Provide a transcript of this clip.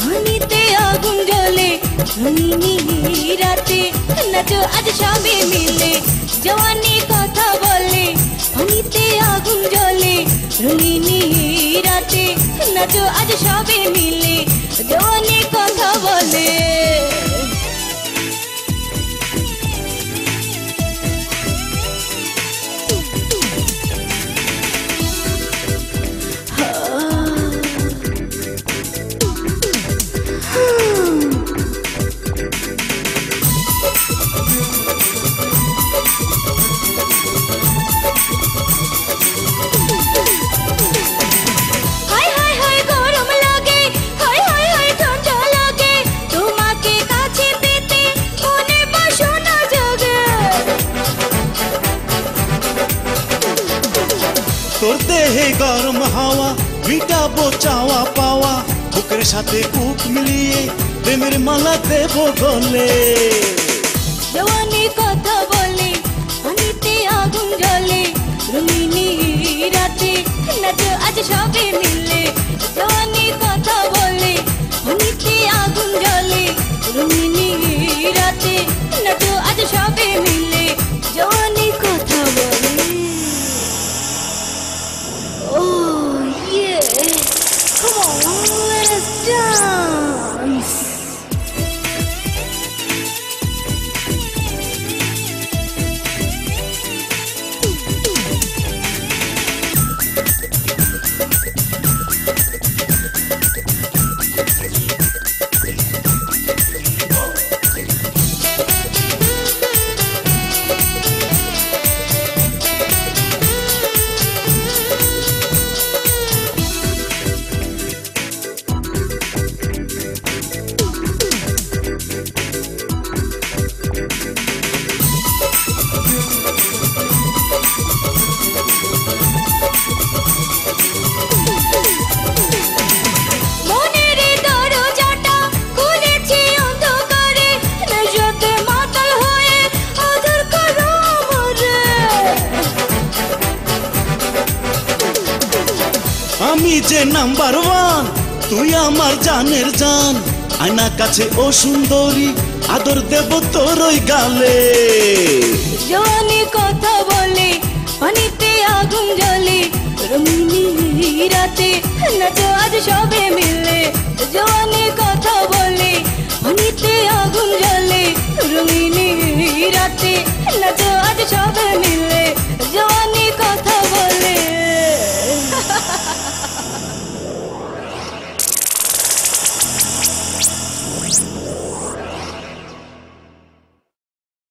পানিতে আগুন জ্বলে রঙিনী রাতে নাচো আজ সবে মিলে জওয়ানি কথা বলে পানিতে আগুন জ্বলে রঙিনী রাতে নাচো আজ সবে মিলে জওয়ানি কথা বলে তোর দেহে গরম হাওয়া মিটাবো চাওয়া পাওয়া বুকের সাথে বুক মিলিয়ে প্রেমের মালা দেব গলে জওয়ানি কথা বলে পানিতে আগুন জ্বলে রঙিনী রাতে নাচো আজ সবে মিলে জওয়ানি কথা বলে পানিতে আগুন জ্বলে রঙিনী রাতে নাচো আজ সবে মিলে জওয়ানি কথা বলে Oh yeah, come on, let us dance. আমি যে নাম্বার ওয়ান তুই আমার জানের জান আয়না কাছে ও সুন্দরী আদর দেব তোর ওই গালে জওয়ানি কথা বলে পানিতে আগুন জ্বলে রঙিনী রাতে নাচো আজ সবে মিলে জওয়ানি কথা বলে পানিতে আগুন জ্বলে রঙিনী রাতে নাচো আজ সবে মিলে